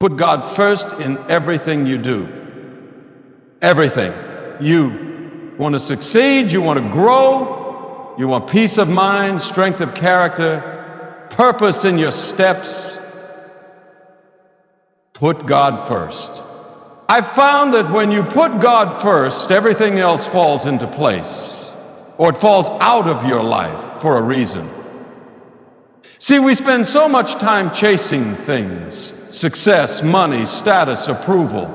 Put God first in everything you do. Everything. You want to succeed, you want to grow, you want peace of mind, strength of character, purpose in your steps. Put God first. I've found that when you put God first, everything else falls into place, or it falls out of your life for a reason. See, we spend so much time chasing things, success, money, status, approval.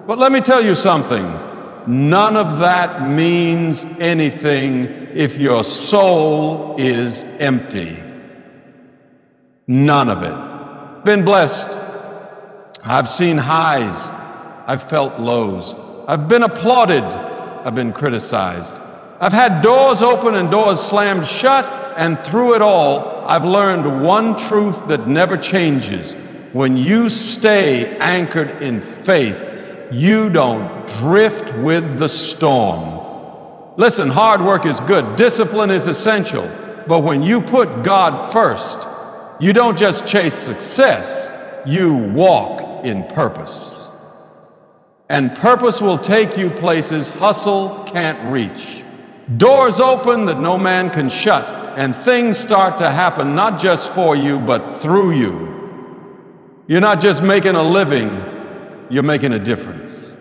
But let me tell you something, none of that means anything if your soul is empty. None of it. Been blessed. I've seen highs. I've felt lows. I've been applauded. I've been criticized. I've had doors open and doors slammed shut, and through it all, I've learned one truth that never changes. When you stay anchored in faith, you don't drift with the storm. Listen, hard work is good. Discipline is essential. But when you put God first, you don't just chase success, you walk in purpose. And purpose will take you places hustle can't reach. Doors open that no man can shut, and things start to happen not just for you, but through you. You're not just making a living, you're making a difference.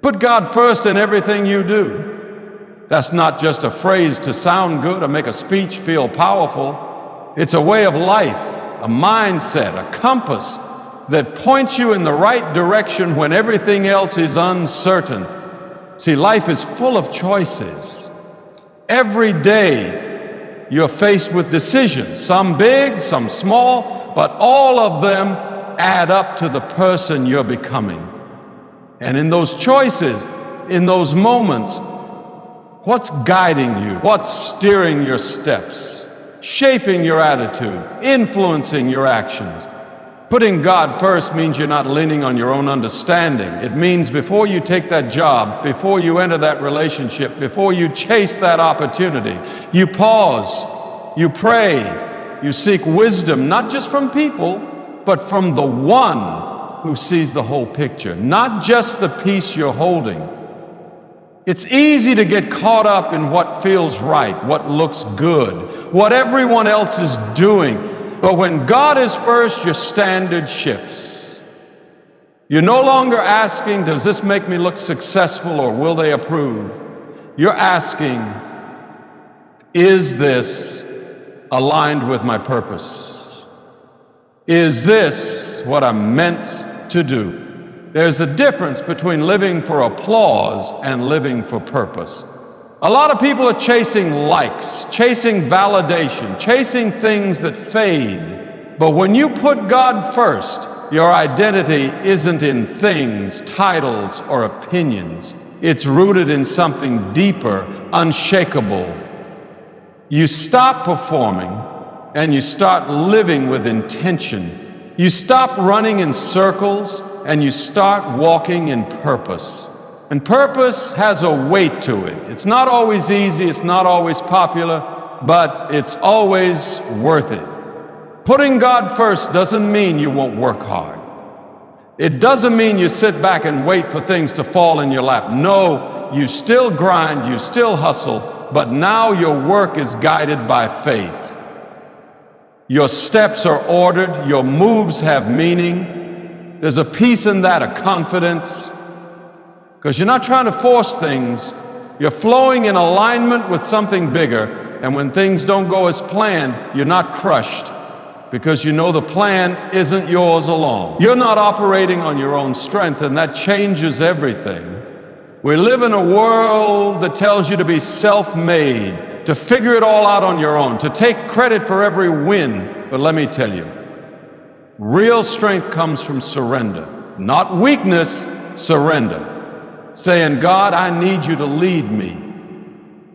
Put God first in everything you do. That's not just a phrase to sound good or make a speech feel powerful. It's a way of life, a mindset, a compass that points you in the right direction when everything else is uncertain. See, life is full of choices. Every day you're faced with decisions, some big, some small, but all of them add up to the person you're becoming. And in those choices, in those moments, what's guiding you? What's steering your steps? Shaping your attitude, influencing your actions? Putting God first means you're not leaning on your own understanding. It means before you take that job, before you enter that relationship, before you chase that opportunity, you pause, you pray, you seek wisdom, not just from people, but from the one who sees the whole picture, not just the piece you're holding. It's easy to get caught up in what feels right, what looks good, what everyone else is doing. But when God is first, your standard shifts. You're no longer asking, does this make me look successful or will they approve? You're asking, is this aligned with my purpose? Is this what I'm meant to do? There's a difference between living for applause and living for purpose. A lot of people are chasing likes, chasing validation, chasing things that fade. But when you put God first, your identity isn't in things, titles, or opinions. It's rooted in something deeper, unshakable. You stop performing and you start living with intention. You stop running in circles and you start walking in purpose. And purpose has a weight to it. It's not always easy, it's not always popular, but it's always worth it. Putting God first doesn't mean you won't work hard. It doesn't mean you sit back and wait for things to fall in your lap. No, you still grind, you still hustle, but now your work is guided by faith. Your steps are ordered, your moves have meaning. There's a peace in that, a confidence. Because you're not trying to force things, you're flowing in alignment with something bigger, and when things don't go as planned, you're not crushed, because you know the plan isn't yours alone. You're not operating on your own strength, and that changes everything. We live in a world that tells you to be self-made, to figure it all out on your own, to take credit for every win. But let me tell you, real strength comes from surrender, not weakness, surrender. Saying, God, I need you to lead me.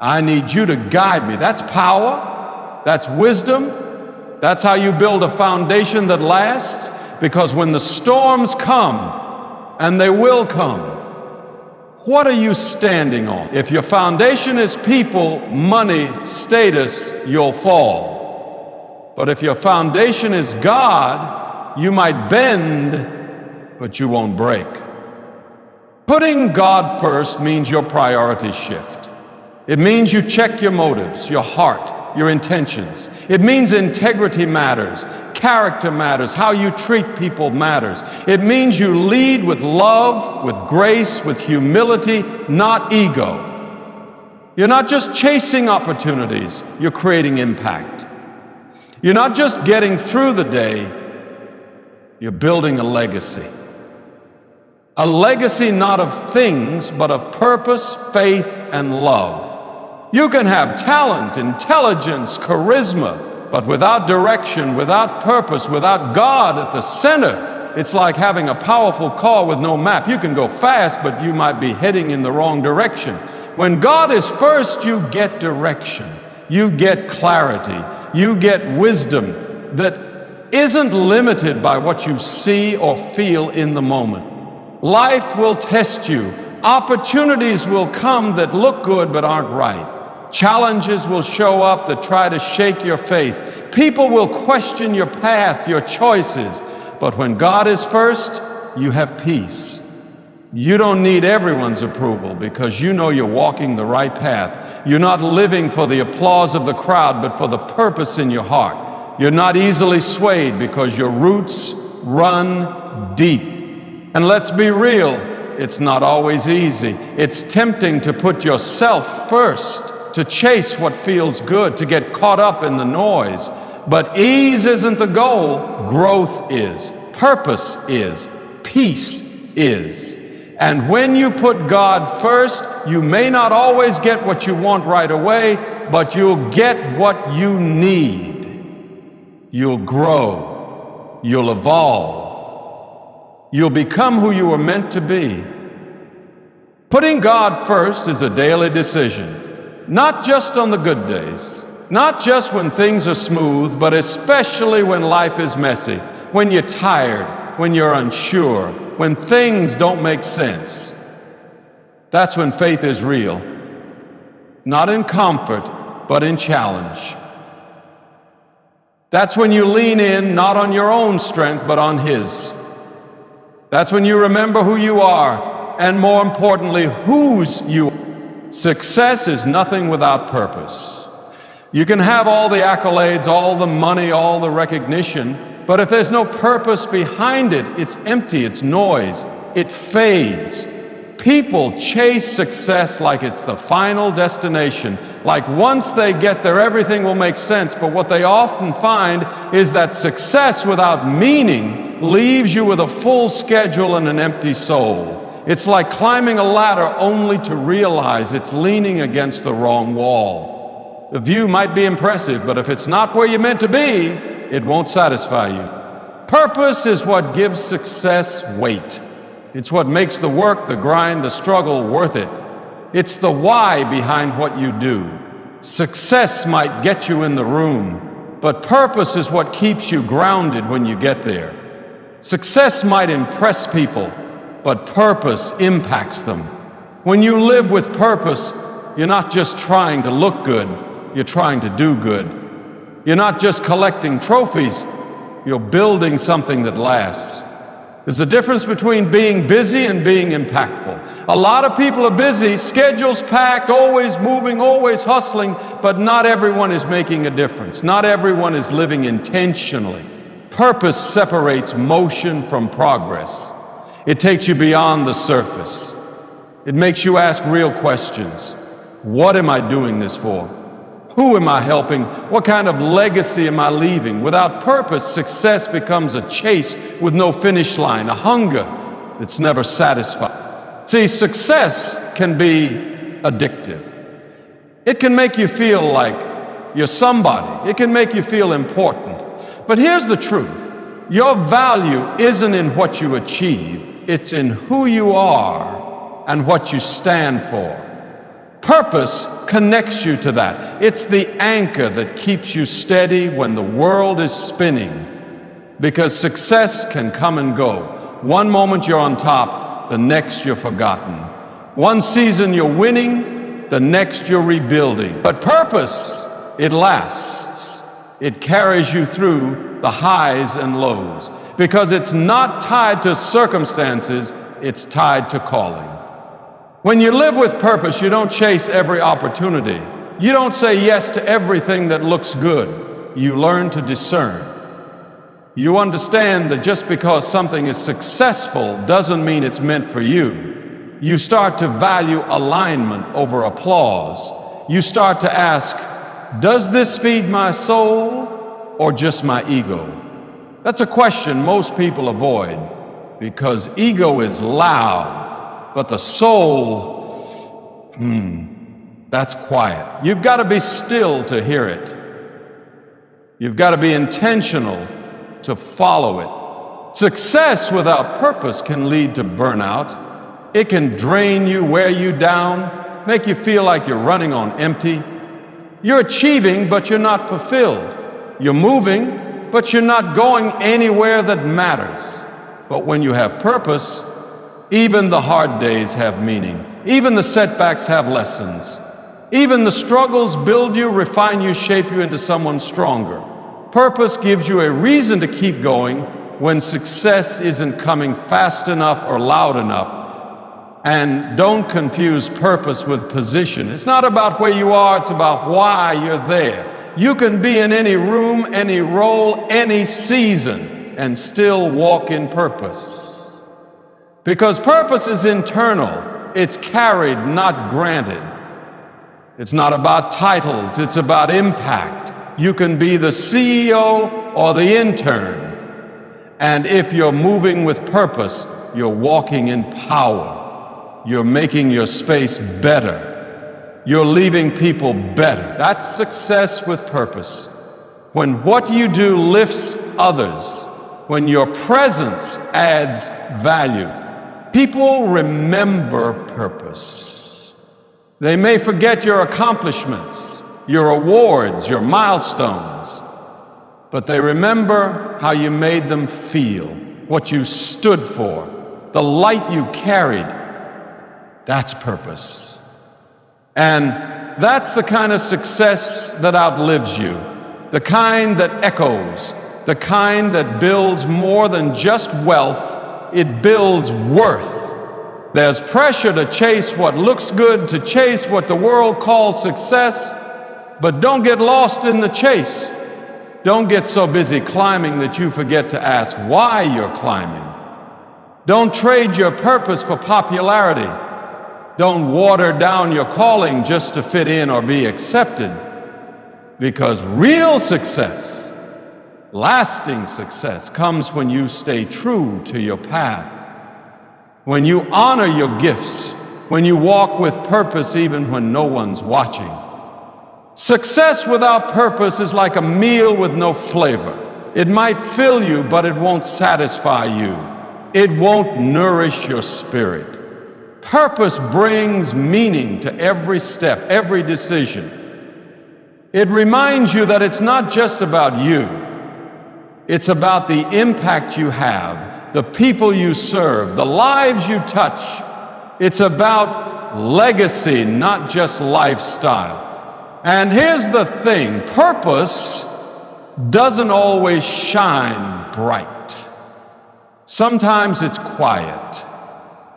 I need you to guide me. That's power. That's wisdom. That's how you build a foundation that lasts. Because when the storms come, and they will come, what are you standing on? If your foundation is people, money, status, you'll fall. But if your foundation is God, you might bend, but you won't break. Putting God first means your priorities shift. It means you check your motives, your heart, your intentions. It means integrity matters, character matters, how you treat people matters. It means you lead with love, with grace, with humility, not ego. You're not just chasing opportunities, you're creating impact. You're not just getting through the day, you're building a legacy. A legacy not of things, but of purpose, faith, and love. You can have talent, intelligence, charisma, but without direction, without purpose, without God at the center, it's like having a powerful car with no map. You can go fast, but you might be heading in the wrong direction. When God is first, you get direction, you get clarity, you get wisdom that isn't limited by what you see or feel in the moment. Life will test you. Opportunities will come that look good but aren't right. Challenges will show up that try to shake your faith. People will question your path, your choices. But when God is first, you have peace. You don't need everyone's approval because you know you're walking the right path. You're not living for the applause of the crowd, but for the purpose in your heart. You're not easily swayed because your roots run deep. And let's be real, it's not always easy. It's tempting to put yourself first, to chase what feels good, to get caught up in the noise. But ease isn't the goal, growth is, purpose is, peace is. And when you put God first, you may not always get what you want right away, but you'll get what you need. You'll grow, you'll evolve, you'll become who you were meant to be. Putting God first is a daily decision. Not just on the good days, not just when things are smooth, but especially when life is messy, when you're tired, when you're unsure, when things don't make sense. That's when faith is real. Not in comfort, but in challenge. That's when you lean in, not on your own strength, but on His. That's when you remember who you are, and more importantly, whose you are. Success is nothing without purpose. You can have all the accolades, all the money, all the recognition, but if there's no purpose behind it, it's empty, it's noise, it fades. People chase success like it's the final destination, like once they get there, everything will make sense. But what they often find is that success without meaning leaves you with a full schedule and an empty soul. It's like climbing a ladder only to realize it's leaning against the wrong wall. The view might be impressive, but if it's not where you're meant to be, it won't satisfy you. Purpose is what gives success weight. It's what makes the work, the grind, the struggle worth it. It's the why behind what you do. Success might get you in the room, but purpose is what keeps you grounded when you get there. Success might impress people, but purpose impacts them. When you live with purpose, you're not just trying to look good, you're trying to do good. You're not just collecting trophies, you're building something that lasts. There's a difference between being busy and being impactful. A lot of people are busy, schedules packed, always moving, always hustling, but not everyone is making a difference. Not everyone is living intentionally. Purpose separates motion from progress. It takes you beyond the surface. It makes you ask real questions. What am I doing this for? Who am I helping? What kind of legacy am I leaving? Without purpose, success becomes a chase with no finish line, a hunger that's never satisfied. See, success can be addictive. It can make you feel like you're somebody. It can make you feel important. But here's the truth. Your value isn't in what you achieve. It's in who you are and what you stand for. Purpose connects you to that. It's the anchor that keeps you steady when the world is spinning. Because success can come and go. One moment you're on top, the next you're forgotten. One season you're winning, the next you're rebuilding. But purpose, it lasts. It carries you through the highs and lows. because it's not tied to circumstances, it's tied to calling. When you live with purpose, you don't chase every opportunity. You don't say yes to everything that looks good. You learn to discern. You understand that just because something is successful doesn't mean it's meant for you. You start to value alignment over applause. You start to ask, does this feed my soul or just my ego? That's a question most people avoid because ego is loud, but the soul, that's quiet. You've got to be still to hear it. You've got to be intentional to follow it. Success without purpose can lead to burnout. It can drain you, wear you down, make you feel like you're running on empty. You're achieving, but you're not fulfilled. You're moving, but you're not going anywhere that matters. But when you have purpose, even the hard days have meaning. Even the setbacks have lessons. Even the struggles build you, refine you, shape you into someone stronger. Purpose gives you a reason to keep going when success isn't coming fast enough or loud enough. And don't confuse purpose with position. It's not about where you are, it's about why you're there. You can be in any room, any role, any season, and still walk in purpose. Because purpose is internal. It's carried, not granted. It's not about titles, it's about impact. You can be the CEO or the intern. And if you're moving with purpose, you're walking in power. You're making your space better. You're leaving people better. That's success with purpose. When what you do lifts others, when your presence adds value, people remember purpose. They may forget your accomplishments, your awards, your milestones, but they remember how you made them feel, what you stood for, the light you carried. That's purpose. And that's the kind of success that outlives you, the kind that echoes, the kind that builds more than just wealth, it builds worth. There's pressure to chase what looks good, to chase what the world calls success, but don't get lost in the chase. Don't get so busy climbing that you forget to ask why you're climbing. Don't trade your purpose for popularity. Don't water down your calling just to fit in or be accepted. Because real success, lasting success, comes when you stay true to your path. When you honor your gifts, when you walk with purpose even when no one's watching. Success without purpose is like a meal with no flavor. It might fill you, but it won't satisfy you. It won't nourish your spirit. Purpose brings meaning to every step, every decision. It reminds you that it's not just about you. It's about the impact you have, the people you serve, the lives you touch. It's about legacy, not just lifestyle. And here's the thing, purpose doesn't always shine bright. Sometimes it's quiet.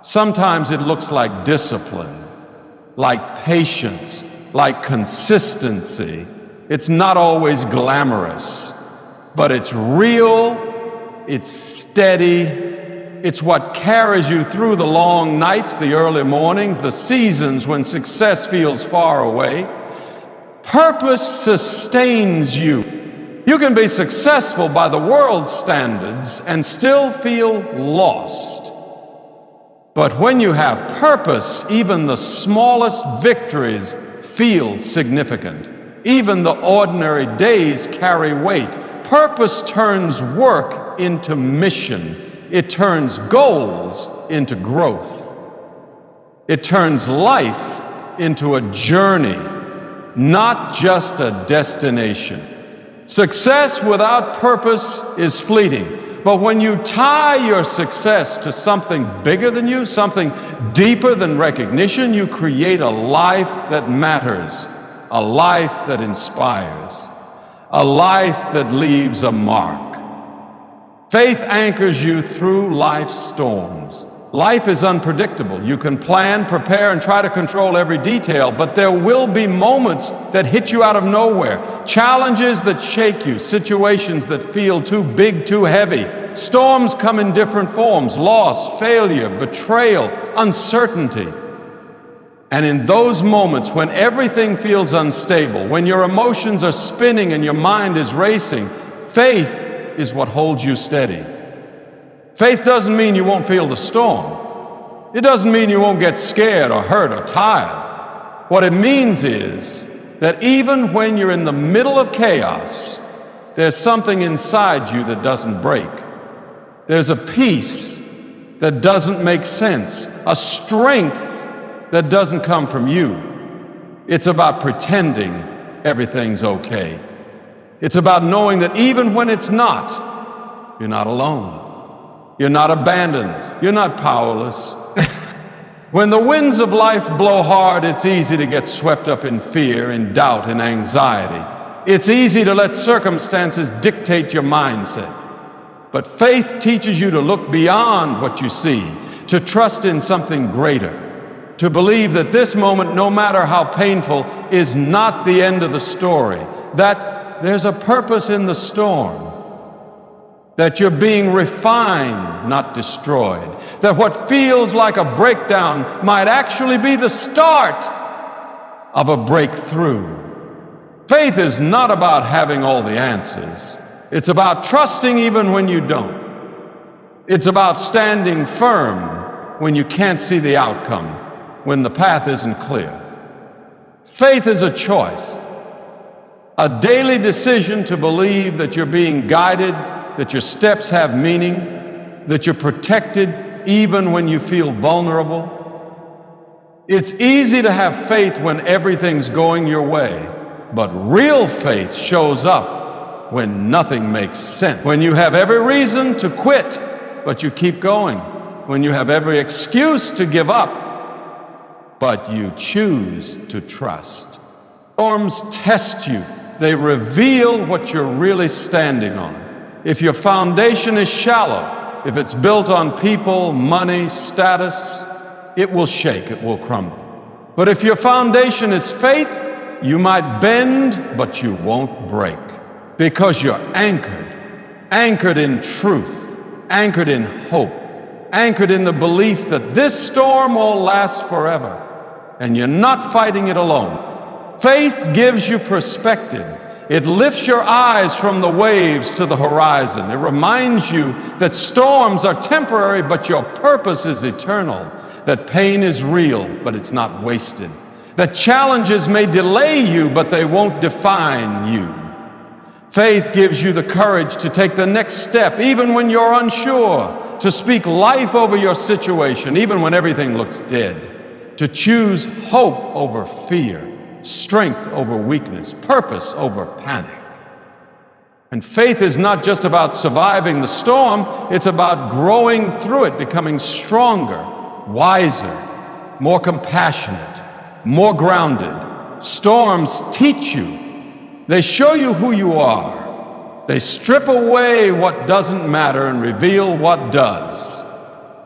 Sometimes it looks like discipline, like patience, like consistency. It's not always glamorous, but it's real, it's steady, it's what carries you through the long nights, the early mornings, the seasons when success feels far away. Purpose sustains you. You can be successful by the world's standards and still feel lost. But when you have purpose, even the smallest victories feel significant. Even the ordinary days carry weight. Purpose turns work into mission. It turns goals into growth. It turns life into a journey, not just a destination. Success without purpose is fleeting, but when you tie your success to something bigger than you, something deeper than recognition, you create a life that matters, a life that inspires, a life that leaves a mark. Faith anchors you through life's storms. Life is unpredictable. You can plan, prepare, and try to control every detail, but there will be moments that hit you out of nowhere, challenges that shake you, situations that feel too big, too heavy. Storms come in different forms: loss, failure, betrayal, uncertainty. And in those moments when everything feels unstable, when your emotions are spinning and your mind is racing, faith is what holds you steady. Faith doesn't mean you won't feel the storm. It doesn't mean you won't get scared or hurt or tired. What it means is that even when you're in the middle of chaos, there's something inside you that doesn't break. There's a peace that doesn't make sense, a strength that doesn't come from you. It's about pretending everything's okay. It's about knowing that even when it's not, you're not alone. You're not abandoned. You're not powerless. When the winds of life blow hard, it's easy to get swept up in fear, in doubt, and anxiety. It's easy to let circumstances dictate your mindset. But faith teaches you to look beyond what you see, to trust in something greater, to believe that this moment, no matter how painful, is not the end of the story, that there's a purpose in the storm, that you're being refined, not destroyed, that what feels like a breakdown might actually be the start of a breakthrough. Faith is not about having all the answers. It's about trusting even when you don't. It's about standing firm when you can't see the outcome, when the path isn't clear. Faith is a choice, a daily decision to believe that you're being guided, that your steps have meaning, that you're protected even when you feel vulnerable. It's easy to have faith when everything's going your way, but real faith shows up when nothing makes sense. When you have every reason to quit, but you keep going. When you have every excuse to give up, but you choose to trust. Storms test you. They reveal what you're really standing on. If your foundation is shallow, if it's built on people, money, status, it will shake, it will crumble. But if your foundation is faith, you might bend, but you won't break, because you're anchored in truth, anchored in hope, anchored in the belief that this storm will last forever, and you're not fighting it alone. Faith gives you perspective. It lifts your eyes from the waves to the horizon. It reminds you that storms are temporary, but your purpose is eternal. That pain is real, but it's not wasted. That challenges may delay you, but they won't define you. Faith gives you the courage to take the next step, even when you're unsure, to speak life over your situation, even when everything looks dead, to choose hope over fear, strength over weakness, purpose over panic. And faith is not just about surviving the storm, it's about growing through it, becoming stronger, wiser, more compassionate, more grounded. Storms teach you. They show you who you are. They strip away what doesn't matter and reveal what does.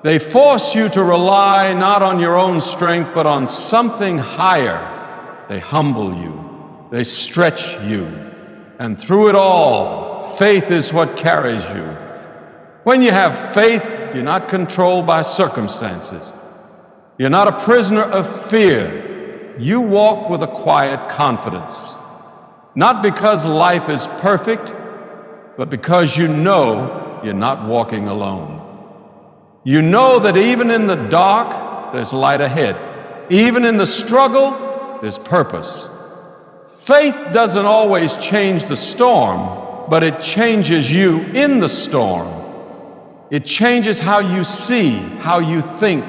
They force you to rely not on your own strength, but on something higher. They humble you, they stretch you, and through it all, faith is what carries you. When you have faith, you're not controlled by circumstances. You're not a prisoner of fear. You walk with a quiet confidence, not because life is perfect, but because you know you're not walking alone. You know that even in the dark, there's light ahead. Even in the struggle, there's purpose. Faith doesn't always change the storm, but it changes you in the storm. It changes how you see, how you think,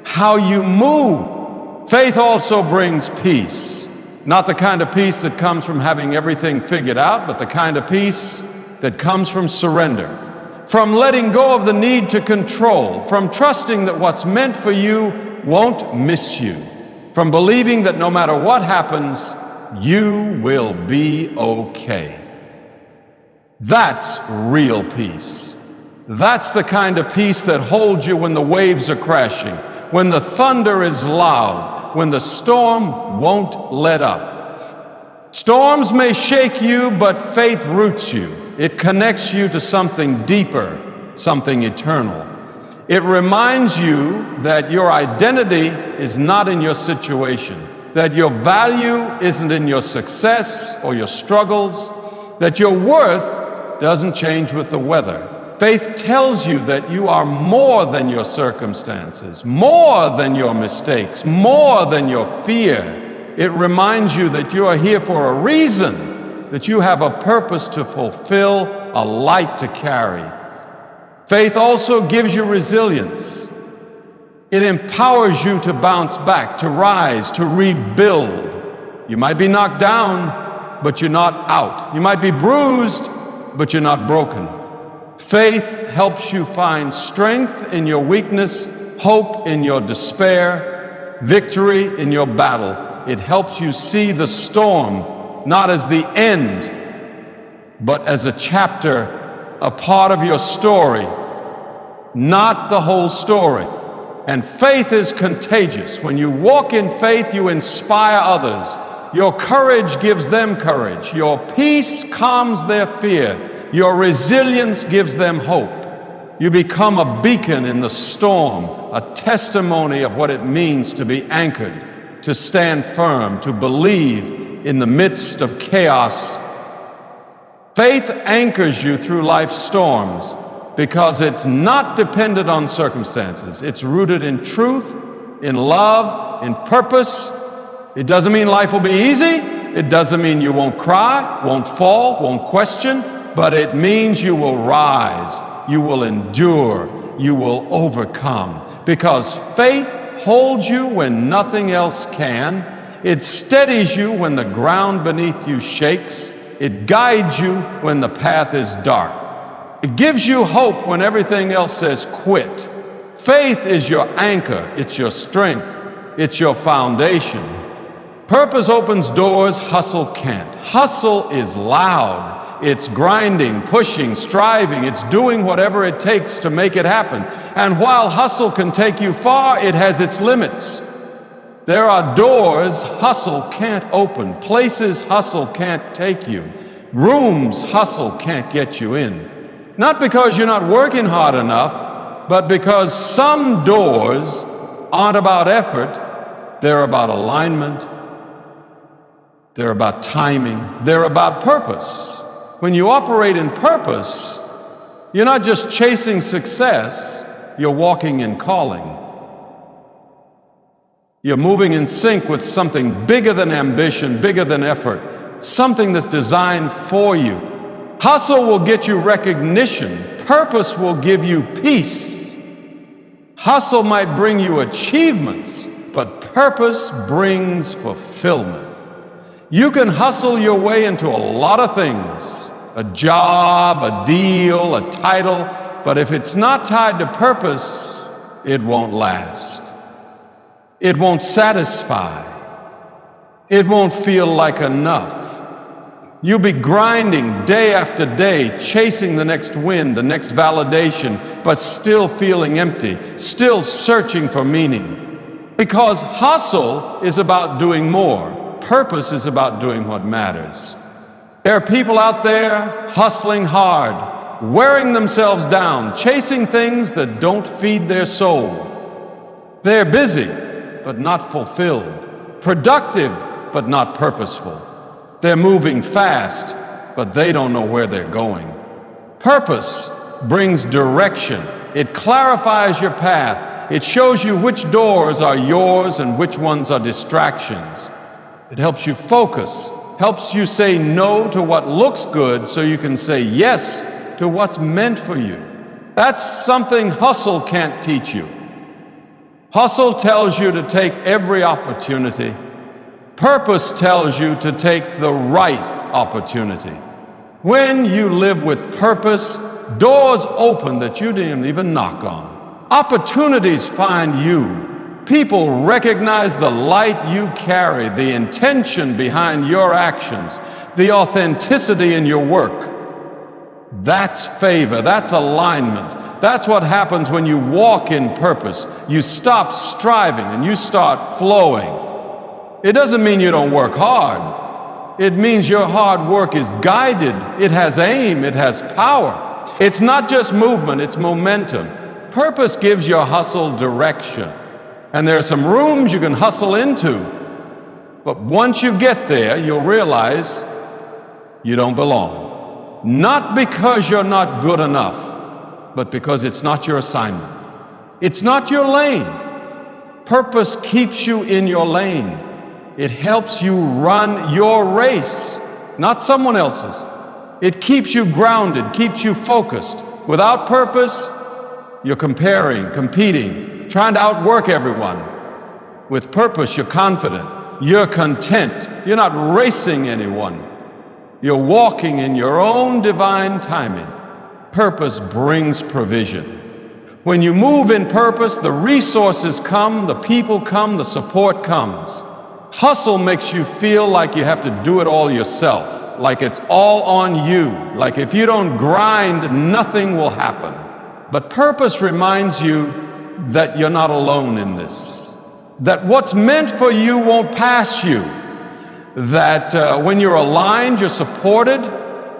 how you move. Faith also brings peace. Not the kind of peace that comes from having everything figured out, but the kind of peace that comes from surrender, from letting go of the need to control, from trusting that what's meant for you won't miss you, from believing that no matter what happens, you will be okay. That's real peace. That's the kind of peace that holds you when the waves are crashing, when the thunder is loud, when the storm won't let up. Storms may shake you, but faith roots you. It connects you to something deeper, something eternal. It reminds you that your identity is not in your situation, that your value isn't in your success or your struggles, that your worth doesn't change with the weather. Faith tells you that you are more than your circumstances, more than your mistakes, more than your fear. It reminds you that you are here for a reason, that you have a purpose to fulfill, a light to carry. Faith also gives you resilience. It empowers you to bounce back, to rise, to rebuild. You might be knocked down, but you're not out. You might be bruised, but you're not broken. Faith helps you find strength in your weakness, hope in your despair, victory in your battle. It helps you see the storm not as the end, but as a chapter, a part of your story, not the whole story. And faith is contagious. When you walk in faith, you inspire others. Your courage gives them courage. Your peace calms their fear. Your resilience gives them hope. You become a beacon in the storm, a testimony of what it means to be anchored, to stand firm, to believe in the midst of chaos. Faith anchors you through life's storms because it's not dependent on circumstances. It's rooted in truth, in love, in purpose. It doesn't mean life will be easy. It doesn't mean you won't cry, won't fall, won't question, but it means you will rise, you will endure, you will overcome. Because faith holds you when nothing else can. It steadies you when the ground beneath you shakes. It guides you when the path is dark. It gives you hope when everything else says quit. Faith is your anchor, it's your strength, it's your foundation. Purpose opens doors hustle can't. Hustle is loud. It's grinding, pushing, striving. It's doing whatever it takes to make it happen. And while hustle can take you far, it has its limits. There are doors hustle can't open, places hustle can't take you, rooms hustle can't get you in. Not because you're not working hard enough, but because some doors aren't about effort, they're about alignment, they're about timing, they're about purpose. When you operate in purpose, you're not just chasing success, you're walking in calling. You're moving in sync with something bigger than ambition, bigger than effort, something that's designed for you. Hustle will get you recognition. Purpose will give you peace. Hustle might bring you achievements, but purpose brings fulfillment. You can hustle your way into a lot of things, a job, a deal, a title, but if it's not tied to purpose, it won't last. It won't satisfy. It won't feel like enough. You'll be grinding day after day, chasing the next win, the next validation, but still feeling empty, still searching for meaning. Because hustle is about doing more. Purpose is about doing what matters. There are people out there hustling hard, wearing themselves down, chasing things that don't feed their soul. They're busy, but not fulfilled. Productive, but not purposeful. They're moving fast, but they don't know where they're going. Purpose brings direction. It clarifies your path. It shows you which doors are yours and which ones are distractions. It helps you focus, helps you say no to what looks good so you can say yes to what's meant for you. That's something hustle can't teach you. Hustle tells you to take every opportunity. Purpose tells you to take the right opportunity. When you live with purpose, doors open that you didn't even knock on. Opportunities find you. People recognize the light you carry, the intention behind your actions, the authenticity in your work. That's favor, that's alignment. That's what happens when you walk in purpose. You stop striving and you start flowing. It doesn't mean you don't work hard. It means your hard work is guided. It has aim, it has power. It's not just movement, it's momentum. Purpose gives your hustle direction. And there are some rooms you can hustle into. But once you get there, you'll realize you don't belong. Not because you're not good enough, but because it's not your assignment. It's not your lane. Purpose keeps you in your lane. It helps you run your race, not someone else's. It keeps you grounded, keeps you focused. Without purpose, you're comparing, competing, trying to outwork everyone. With purpose, you're confident, you're content, you're not racing anyone. You're walking in your own divine timing. Purpose brings provision. When you move in purpose, the resources come, the people come, the support comes. Hustle makes you feel like you have to do it all yourself, like it's all on you, like if you don't grind, nothing will happen. But purpose reminds you that you're not alone in this, that what's meant for you won't pass you, that when you're aligned, you're supported.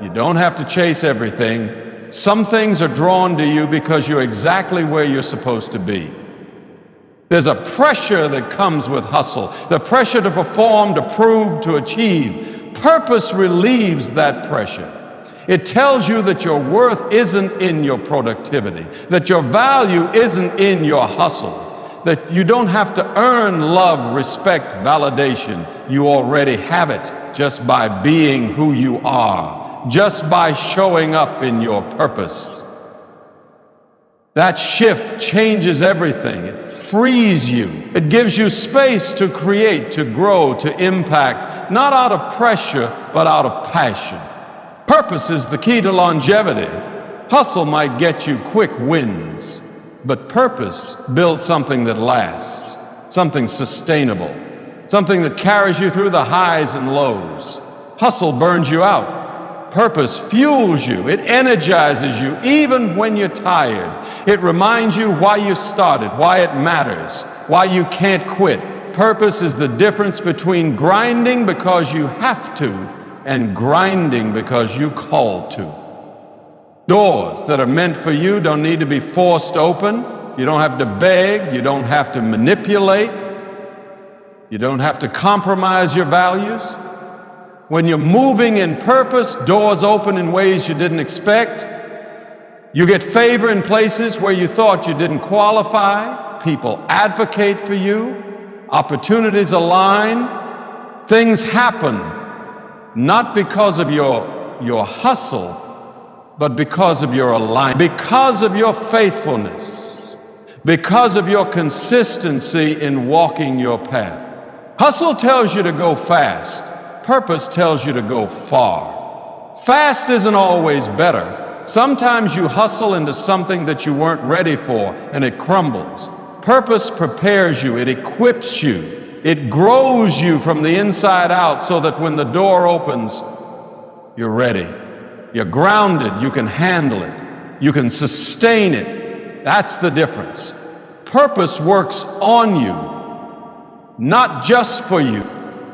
You don't have to chase everything. Some things are drawn to you because you're exactly where you're supposed to be. There's a pressure that comes with hustle, the pressure to perform, to prove, to achieve. Purpose relieves that pressure. It tells you that your worth isn't in your productivity, that your value isn't in your hustle, that you don't have to earn love, respect, validation. You already have it just by being who you are, just by showing up in your purpose. That shift changes everything. It frees you. It gives you space to create, to grow, to impact, not out of pressure, but out of passion. Purpose is the key to longevity. Hustle might get you quick wins, but purpose builds something that lasts, something sustainable, something that carries you through the highs and lows. Hustle burns you out. Purpose fuels you. It energizes you even when you're tired. It reminds you why you started, why it matters, why you can't quit. Purpose is the difference between grinding because you have to and grinding because you called to. Doors that are meant for you don't need to be forced open. You don't have to beg. You don't have to manipulate. You don't have to compromise your values. When you're moving in purpose, doors open in ways you didn't expect. You get favor in places where you thought you didn't qualify. People advocate for you. Opportunities align. Things happen, not because of your hustle, but because of your alignment, because of your faithfulness, because of your consistency in walking your path. Hustle tells you to go fast. Purpose tells you to go far. Fast isn't always better. Sometimes you hustle into something that you weren't ready for and it crumbles. Purpose prepares you, it equips you, it grows you from the inside out so that when the door opens, you're ready. You're grounded, you can handle it, you can sustain it. That's the difference. Purpose works on you, not just for you.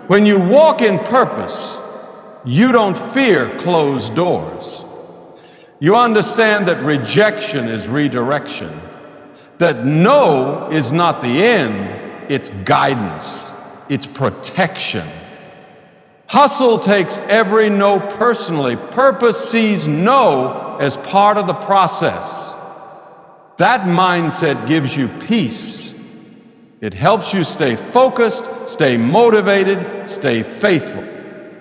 When you walk in purpose, you don't fear closed doors. You understand that rejection is redirection, that no is not the end, it's guidance, it's protection. Hustle takes every no personally. Purpose sees no as part of the process. That mindset gives you peace. It helps you stay focused, stay motivated, stay faithful.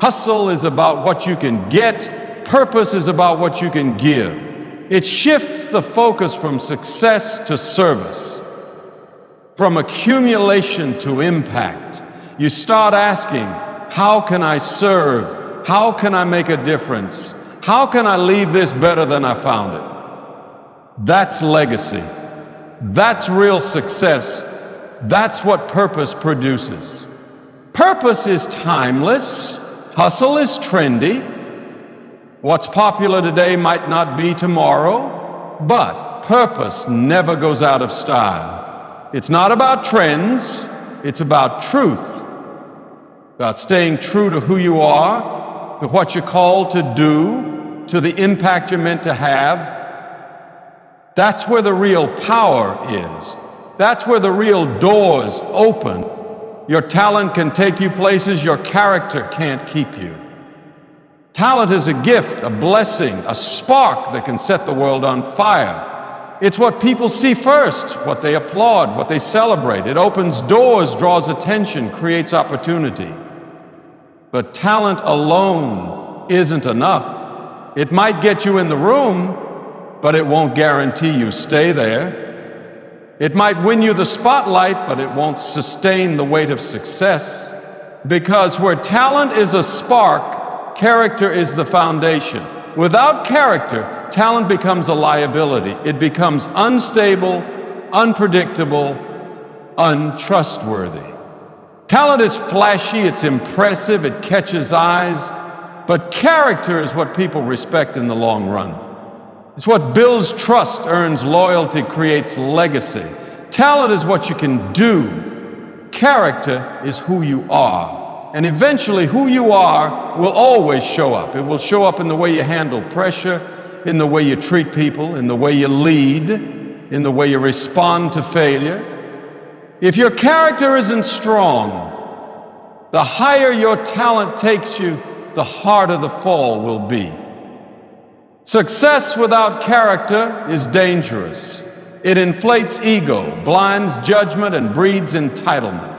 Hustle is about what you can get. Purpose is about what you can give. It shifts the focus from success to service, from accumulation to impact. You start asking, how can I serve? How can I make a difference? How can I leave this better than I found it? That's legacy. That's real success. That's what purpose produces. Purpose is timeless. Hustle is trendy. What's popular today might not be tomorrow, but purpose never goes out of style. It's not about trends, it's about truth, about staying true to who you are, to what you're called to do, to the impact you're meant to have. That's where the real power is. That's where the real doors open. Your talent can take you places your character can't keep you. Talent is a gift, a blessing, a spark that can set the world on fire. It's what people see first, what they applaud, what they celebrate. It opens doors, draws attention, creates opportunity. But talent alone isn't enough. It might get you in the room, but it won't guarantee you stay there. It might win you the spotlight, but it won't sustain the weight of success. Because where talent is a spark, character is the foundation. Without character, talent becomes a liability. It becomes unstable, unpredictable, untrustworthy. Talent is flashy, it's impressive, it catches eyes, but character is what people respect in the long run. It's what builds trust, earns loyalty, creates legacy. Talent is what you can do. Character is who you are. And eventually, who you are will always show up. It will show up in the way you handle pressure, in the way you treat people, in the way you lead, in the way you respond to failure. If your character isn't strong, the higher your talent takes you, the harder the fall will be. Success without character is dangerous. It inflates ego, blinds judgment, and breeds entitlement.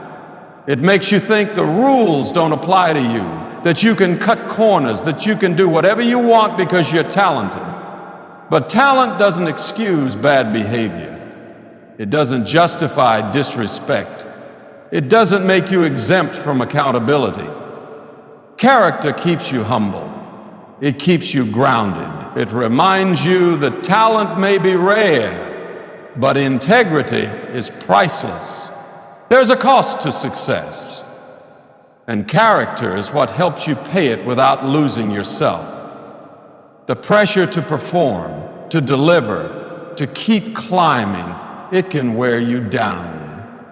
It makes you think the rules don't apply to you, that you can cut corners, that you can do whatever you want because you're talented. But talent doesn't excuse bad behavior. It doesn't justify disrespect. It doesn't make you exempt from accountability. Character keeps you humble. It keeps you grounded. It reminds you that talent may be rare, but integrity is priceless. There's a cost to success, and character is what helps you pay it without losing yourself. The pressure to perform, to deliver, to keep climbing, it can wear you down.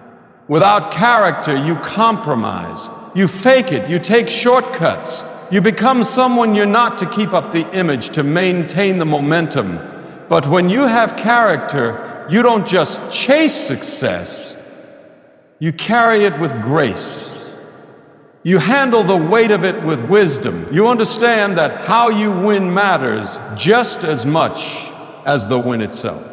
Without character, you compromise, you fake it, you take shortcuts. You become someone you're not to keep up the image, to maintain the momentum. But when you have character, you don't just chase success, you carry it with grace. You handle the weight of it with wisdom. You understand that how you win matters just as much as the win itself.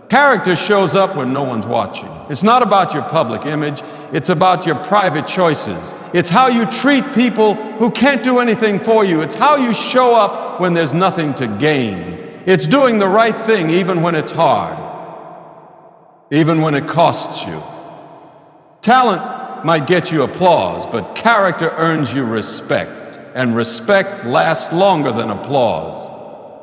Character shows up when no one's watching. It's not about your public image, it's about your private choices. It's how you treat people who can't do anything for you. It's how you show up when there's nothing to gain. It's doing the right thing even when it's hard, even when it costs you. Talent might get you applause, but character earns you respect, and respect lasts longer than applause.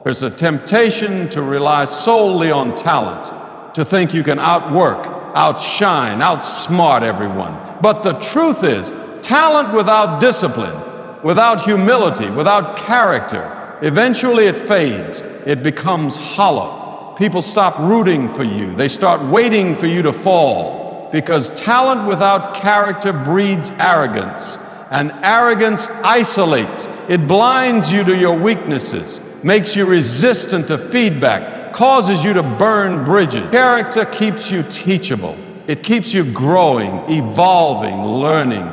There's a temptation to rely solely on talent, to think you can outwork, outshine, outsmart everyone. But the truth is, talent without discipline, without humility, without character, eventually it fades. It becomes hollow. People stop rooting for you. They start waiting for you to fall, because talent without character breeds arrogance, and arrogance isolates. It blinds you to your weaknesses, makes you resistant to feedback, causes you to burn bridges. Character keeps you teachable. It keeps you growing, evolving, learning.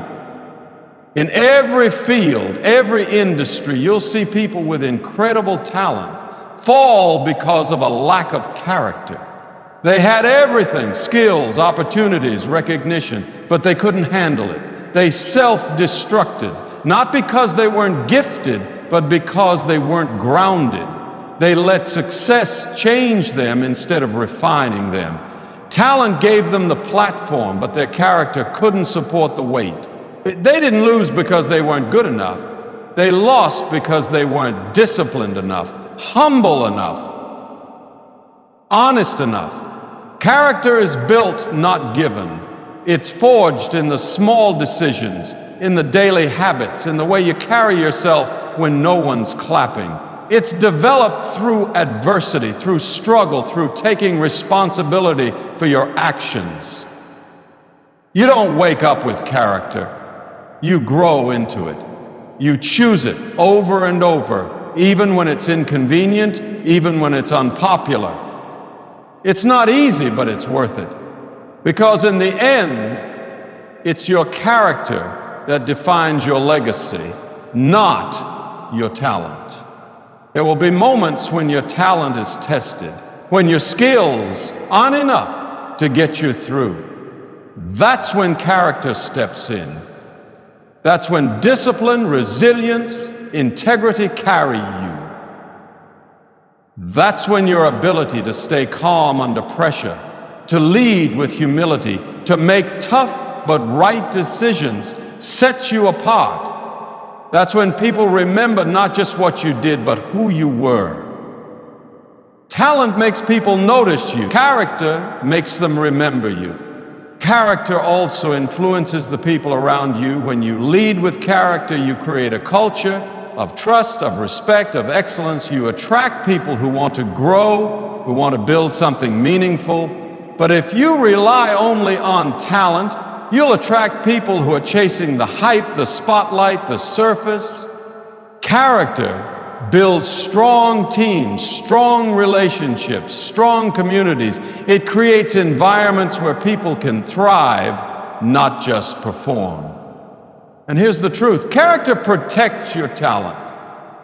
In every field, every industry, you'll see people with incredible talent fall because of a lack of character. They had everything, skills, opportunities, recognition, but they couldn't handle it. They self-destructed, not because they weren't gifted, but because they weren't grounded. They let success change them instead of refining them. Talent gave them the platform, but their character couldn't support the weight. They didn't lose because they weren't good enough. They lost because they weren't disciplined enough, humble enough, honest enough. Character is built, not given. It's forged in the small decisions, in the daily habits, in the way you carry yourself when no one's clapping. It's developed through adversity, through struggle, through taking responsibility for your actions. You don't wake up with character. You grow into it. You choose it over and over, even when it's inconvenient, even when it's unpopular. It's not easy, but it's worth it. Because in the end, it's your character that defines your legacy, not your talent. There will be moments when your talent is tested, when your skills aren't enough to get you through. That's when character steps in. That's when discipline, resilience, integrity carry you. That's when your ability to stay calm under pressure, to lead with humility, to make tough but right decisions sets you apart. That's when people remember not just what you did, but who you were. Talent makes people notice you. Character makes them remember you. Character also influences the people around you. When you lead with character, you create a culture of trust, of respect, of excellence. You attract people who want to grow, who want to build something meaningful. But if you rely only on talent, you'll attract people who are chasing the hype, the spotlight, the surface. Character builds strong teams, strong relationships, strong communities. It creates environments where people can thrive, not just perform. And here's the truth. Character protects your talent.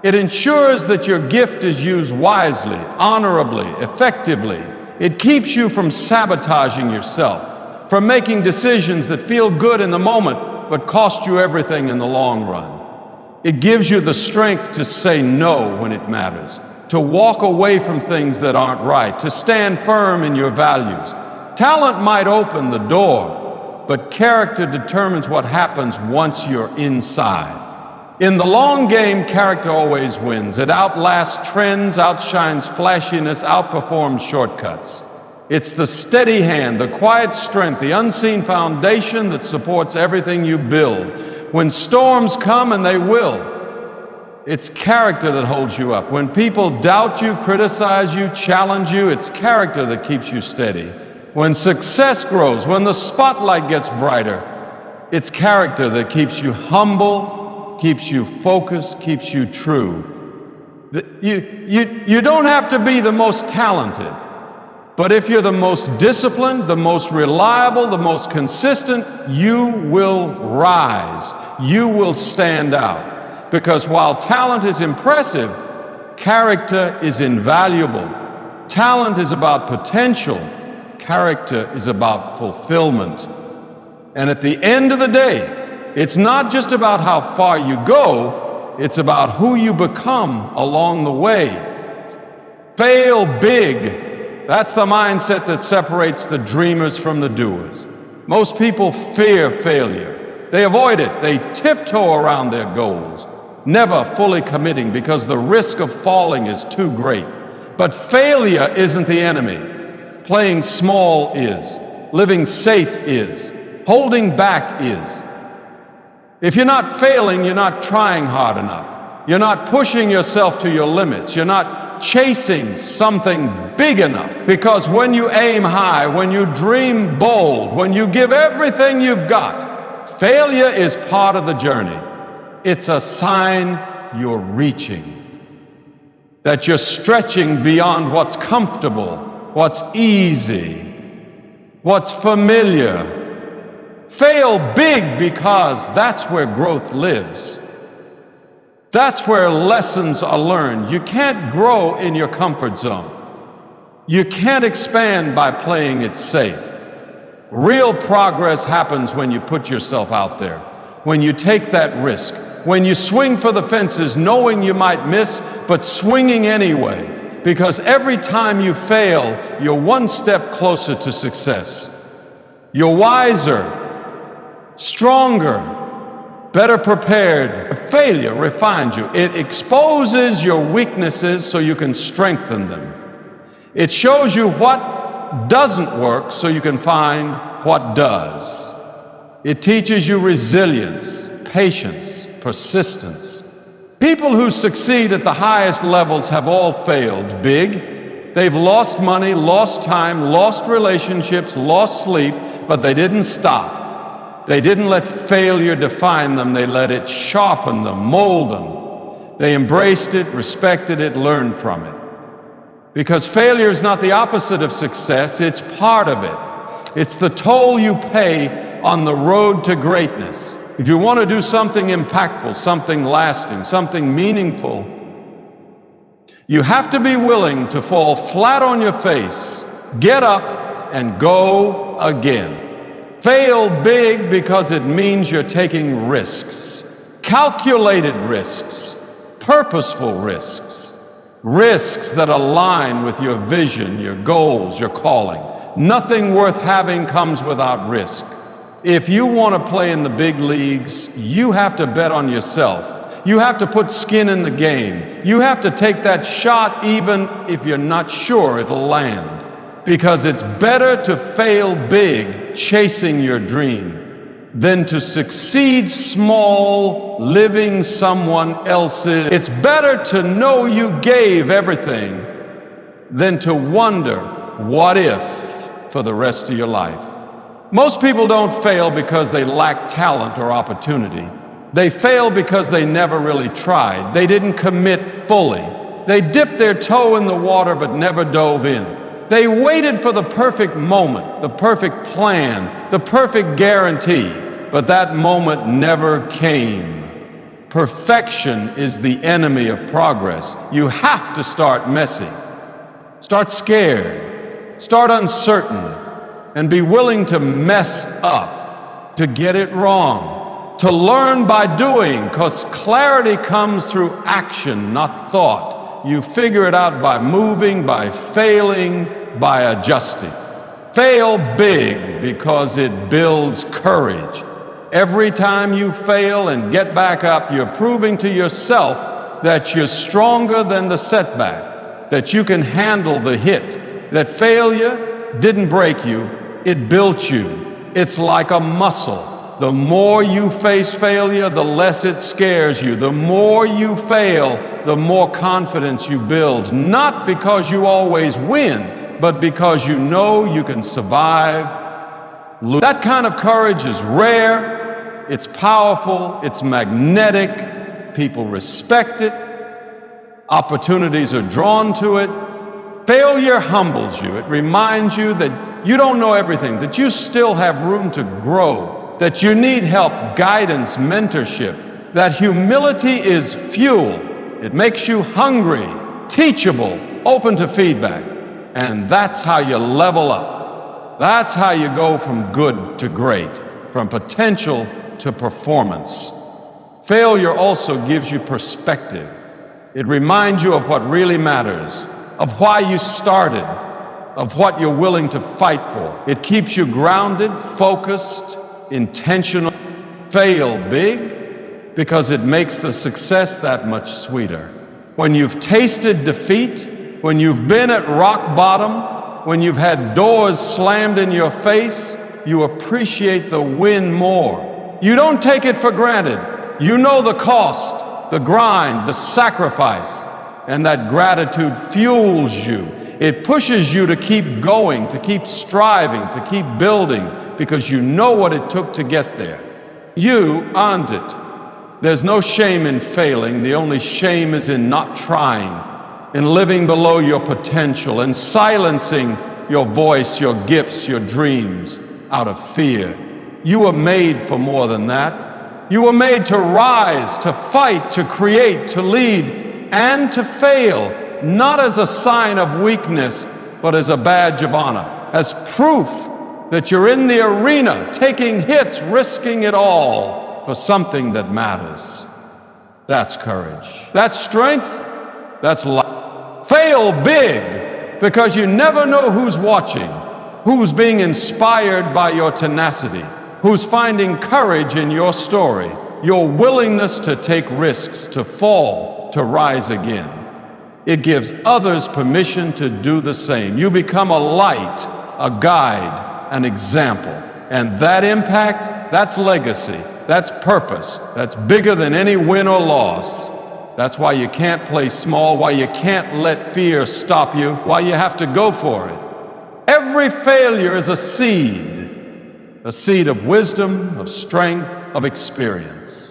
It ensures that your gift is used wisely, honorably, effectively. It keeps you from sabotaging yourself, from making decisions that feel good in the moment but cost you everything in the long run. It gives you the strength to say no when it matters, to walk away from things that aren't right, to stand firm in your values. Talent might open the door, but character determines what happens once you're inside. In the long game, character always wins. It outlasts trends, outshines flashiness, outperforms shortcuts. It's the steady hand, the quiet strength, the unseen foundation that supports everything you build. When storms come, and they will, it's character that holds you up. When people doubt you, criticize you, challenge you, it's character that keeps you steady. When success grows, when the spotlight gets brighter, it's character that keeps you humble, keeps you focused, keeps you true. You don't have to be the most talented. But if you're the most disciplined, the most reliable, the most consistent, you will rise. You will stand out. Because while talent is impressive, character is invaluable. Talent is about potential. Character is about fulfillment. And at the end of the day, it's not just about how far you go, it's about who you become along the way. Fail big. That's the mindset that separates the dreamers from the doers. Most people fear failure. They avoid it. They tiptoe around their goals, never fully committing because the risk of falling is too great. But failure isn't the enemy. Playing small is. Living safe is. Holding back is. If you're not failing, you're not trying hard enough. You're not pushing yourself to your limits. You're not chasing something big enough. Because when you aim high, when you dream bold, when you give everything you've got, failure is part of the journey. It's a sign you're reaching, that you're stretching beyond what's comfortable, what's easy, what's familiar. Fail big because that's where growth lives. That's where lessons are learned. You can't grow in your comfort zone. You can't expand by playing it safe. Real progress happens when you put yourself out there, when you take that risk, when you swing for the fences knowing you might miss, but swinging anyway. Because every time you fail, you're one step closer to success. You're wiser, stronger, better prepared. Failure refines you. It exposes your weaknesses so you can strengthen them. It shows you what doesn't work so you can find what does. It teaches you resilience, patience, persistence. People who succeed at the highest levels have all failed big. They've lost money, lost time, lost relationships, lost sleep, but they didn't stop. They didn't let failure define them. They let it sharpen them, mold them. They embraced it, respected it, learned from it. Because failure is not the opposite of success, it's part of it. It's the toll you pay on the road to greatness. If you want to do something impactful, something lasting, something meaningful, you have to be willing to fall flat on your face, get up, and go again. Fail big because it means you're taking risks, calculated risks, purposeful risks, risks that align with your vision, your goals, your calling. Nothing worth having comes without risk. If you want to play in the big leagues, you have to bet on yourself. You have to put skin in the game. You have to take that shot even if you're not sure it'll land. Because it's better to fail big chasing your dream than to succeed small living someone else's. It's better to know you gave everything than to wonder what if for the rest of your life. Most people don't fail because they lack talent or opportunity. They fail because they never really tried. They didn't commit fully. They dipped their toe in the water but never dove in. They waited for the perfect moment, the perfect plan, the perfect guarantee, but that moment never came. Perfection is the enemy of progress. You have to start messy. Start scared. Start uncertain. And be willing to mess up, to get it wrong, to learn by doing, because clarity comes through action, not thought. You figure it out by moving, by failing, by adjusting. Fail big because it builds courage. Every time you fail and get back up, you're proving to yourself that you're stronger than the setback, that you can handle the hit, that failure didn't break you, it built you. It's like a muscle. The more you face failure, the less it scares you. The more you fail, the more confidence you build. Not because you always win, but because you know you can survive. That kind of courage is rare, it's powerful, it's magnetic. People respect it. Opportunities are drawn to it. Failure humbles you. It reminds you that you don't know everything, that you still have room to grow, that you need help, guidance, mentorship, that humility is fuel. It makes you hungry, teachable, open to feedback. And that's how you level up. That's how you go from good to great, from potential to performance. Failure also gives you perspective. It reminds you of what really matters, of why you started, of what you're willing to fight for. It keeps you grounded, focused, intentional. Fail big because it makes the success that much sweeter. When you've tasted defeat, when you've been at rock bottom, when you've had doors slammed in your face, you appreciate the win more. You don't take it for granted. You know the cost, the grind, the sacrifice, and that gratitude fuels you. It pushes you to keep going, to keep striving, to keep building, because you know what it took to get there. You earned it. There's no shame in failing. The only shame is in not trying, in living below your potential, and silencing your voice, your gifts, your dreams out of fear. You were made for more than that. You were made to rise, to fight, to create, to lead, and to fail. Not as a sign of weakness, but as a badge of honor, as proof that you're in the arena, taking hits, risking it all for something that matters. That's courage. That's strength. That's life. Fail big, because you never know who's watching, who's being inspired by your tenacity, who's finding courage in your story, your willingness to take risks, to fall, to rise again. It gives others permission to do the same. You become a light, a guide, an example. And that impact, that's legacy, that's purpose, that's bigger than any win or loss. That's why you can't play small, why you can't let fear stop you, why you have to go for it. Every failure is a seed of wisdom, of strength, of experience.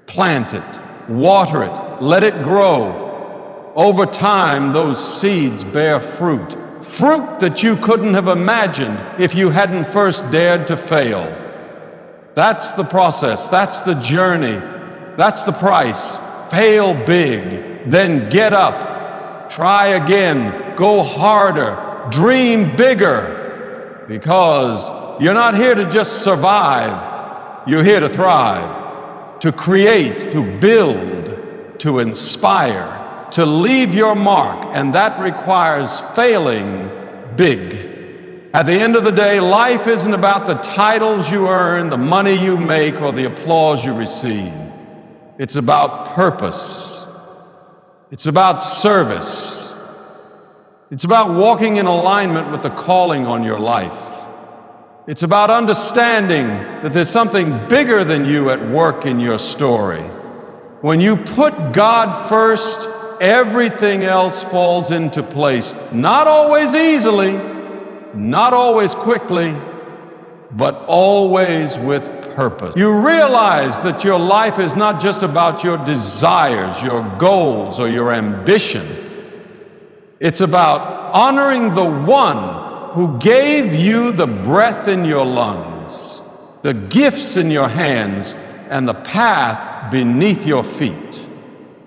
Plant it, water it, let it grow. Over time, those seeds bear fruit. Fruit that you couldn't have imagined if you hadn't first dared to fail. That's the process, that's the journey, that's the price. Fail big, then get up, try again, go harder, dream bigger, because you're not here to just survive, you're here to thrive, to create, to build, to inspire, to leave your mark, and that requires failing big. At the end of the day, life isn't about the titles you earn, the money you make, or the applause you receive. It's about purpose. It's about service. It's about walking in alignment with the calling on your life. It's about understanding that there's something bigger than you at work in your story. When you put God first, everything else falls into place. Not always easily, not always quickly, but always with purpose. You realize that your life is not just about your desires, your goals, or your ambition. It's about honoring the one who gave you the breath in your lungs, the gifts in your hands, and the path beneath your feet.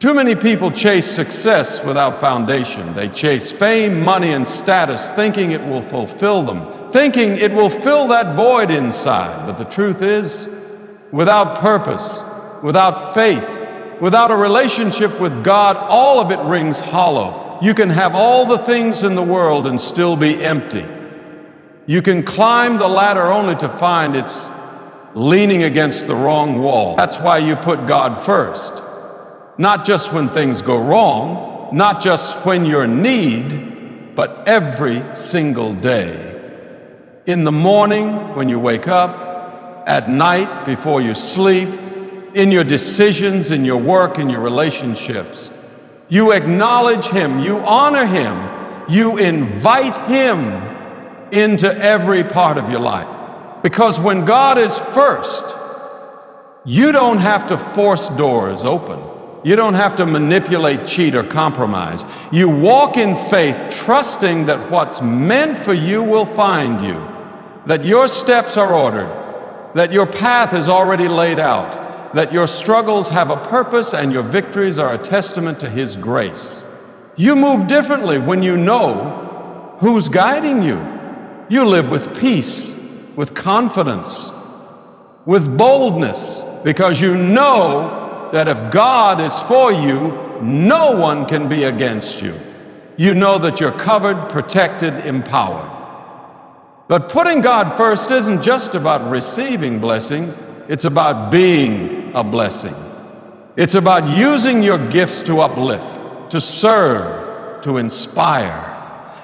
Too many people chase success without foundation. They chase fame, money, and status, thinking it will fulfill them, thinking it will fill that void inside. But the truth is, without purpose, without faith, without a relationship with God, all of it rings hollow. You can have all the things in the world and still be empty. You can climb the ladder only to find it's leaning against the wrong wall. That's why you put God first. Not just when things go wrong, not just when you're in need, but every single day. In the morning when you wake up, at night before you sleep, in your decisions, in your work, in your relationships. You acknowledge Him, you honor Him, you invite Him into every part of your life. Because when God is first, you don't have to force doors open. You don't have to manipulate, cheat, or compromise. You walk in faith, trusting that what's meant for you will find you, that your steps are ordered, that your path is already laid out, that your struggles have a purpose and your victories are a testament to His grace. You move differently when you know who's guiding you. You live with peace, with confidence, with boldness, because you know that if God is for you, no one can be against you. You know that you're covered, protected, empowered. But putting God first isn't just about receiving blessings, it's about being a blessing. It's about using your gifts to uplift, to serve, to inspire.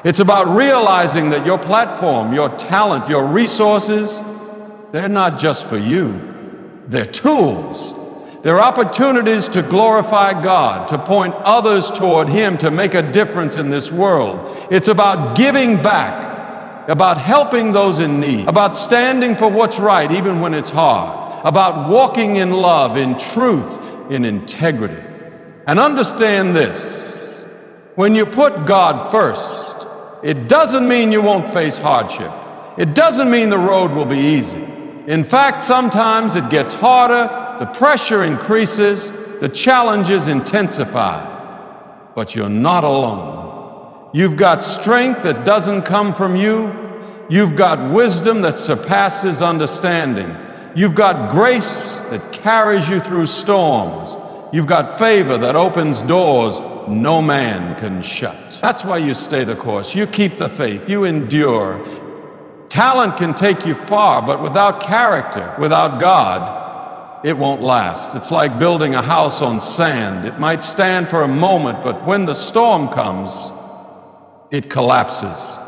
It's about realizing that your platform, your talent, your resources, they're not just for you, they're tools. They're opportunities to glorify God, to point others toward Him, to make a difference in this world. It's about giving back, about helping those in need, about standing for what's right even when it's hard, about walking in love, in truth, in integrity. And understand this, when you put God first, it doesn't mean you won't face hardship. It doesn't mean the road will be easy. In fact, sometimes it gets harder, the pressure increases, the challenges intensify. But you're not alone. You've got strength that doesn't come from you. You've got wisdom that surpasses understanding. You've got grace that carries you through storms. You've got favor that opens doors no man can shut. That's why you stay the course. You keep the faith. You endure. Talent can take you far, but without character, without God, it won't last. It's like building a house on sand. It might stand for a moment, but when the storm comes, it collapses.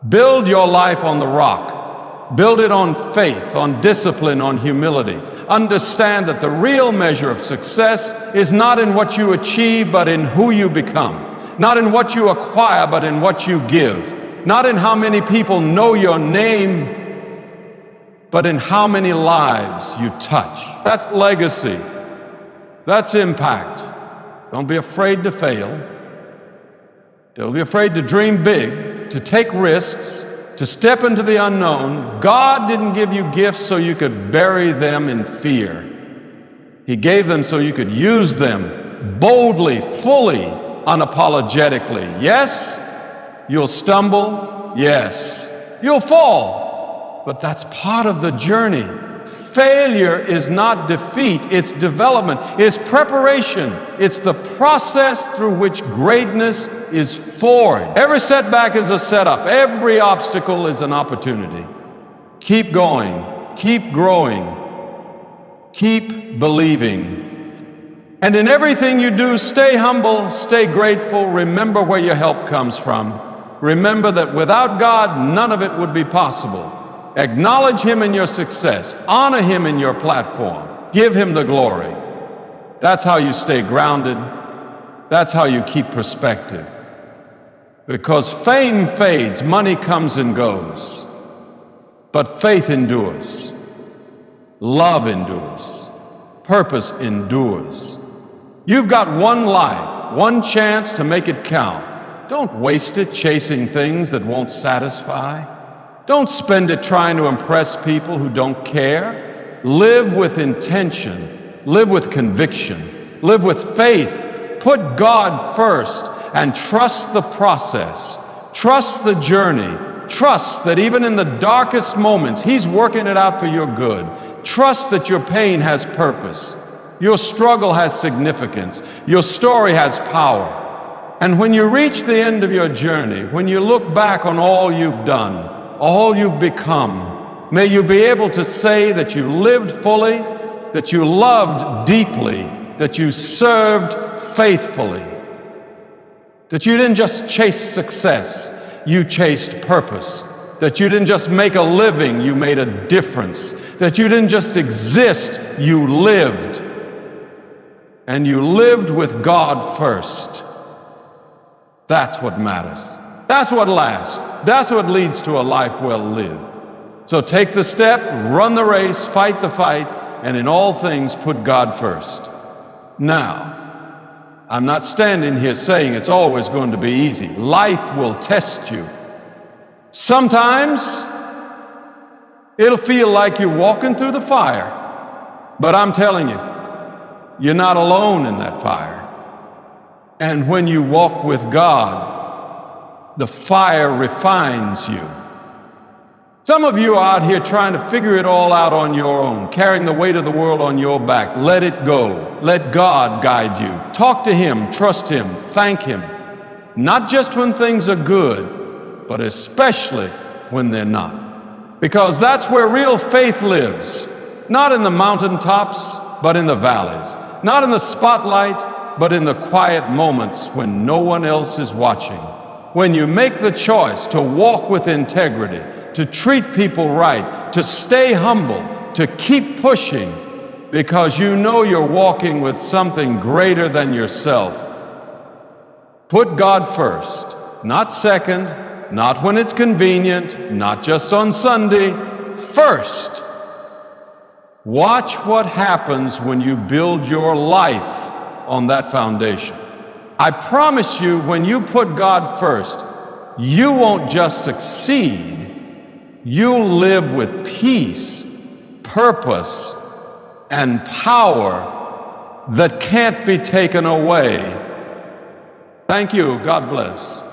Build your life on the rock, Build it on faith, on discipline, on humility. Understand that the real measure of success is not in what you achieve, but in who you become. Not in what you acquire, but in what you give. Not in how many people know your name, but in how many lives you touch. That's legacy. That's impact. Don't be afraid to fail. Don't be afraid to dream big, to take risks, to step into the unknown. God didn't give you gifts so you could bury them in fear. He gave them so you could use them boldly, fully, unapologetically. Yes, you'll stumble. Yes, you'll fall. But that's part of the journey. Failure is not defeat, it's development, it's preparation. It's the process through which greatness is forged. Every setback is a setup. Every obstacle is an opportunity. Keep going, keep growing, keep believing. And in everything you do, stay humble, stay grateful. Remember where your help comes from. Remember that without God, none of it would be possible. Acknowledge Him in your success. Honor Him in your platform. Give Him the glory. That's how you stay grounded. That's how you keep perspective. Because fame fades, money comes and goes. But faith endures. Love endures. Purpose endures. You've got one life, one chance to make it count. Don't waste it chasing things that won't satisfy. Don't spend it trying to impress people who don't care. Live with intention. Live with conviction. Live with faith. Put God first and trust the process. Trust the journey. Trust that even in the darkest moments, He's working it out for your good. Trust that your pain has purpose. Your struggle has significance. Your story has power. And when you reach the end of your journey, when you look back on all you've done, all you've become, may you be able to say that you lived fully, that you loved deeply, that you served faithfully, that you didn't just chase success, you chased purpose, that you didn't just make a living, you made a difference, that you didn't just exist, you lived. And you lived with God first. That's what matters. That's what lasts. That's what leads to a life well lived. So take the step, run the race, fight the fight, and in all things put God first. Now, I'm not standing here saying it's always going to be easy. Life will test you. Sometimes it'll feel like you're walking through the fire. But I'm telling you, you're not alone in that fire. And when you walk with God, the fire refines you. Some of you are out here trying to figure it all out on your own, carrying the weight of the world on your back. Let it go. Let God guide you. Talk to Him, trust Him, thank Him. Not just when things are good, but especially when they're not. Because that's where real faith lives. Not in the mountaintops, but in the valleys. Not in the spotlight, but in the quiet moments when no one else is watching. When you make the choice to walk with integrity, to treat people right, to stay humble, to keep pushing, because you know you're walking with something greater than yourself. Put God first, not second, not when it's convenient, not just on Sunday, first. Watch what happens when you build your life on that foundation. I promise you, when you put God first, you won't just succeed, you'll live with peace, purpose, and power that can't be taken away. Thank you. God bless.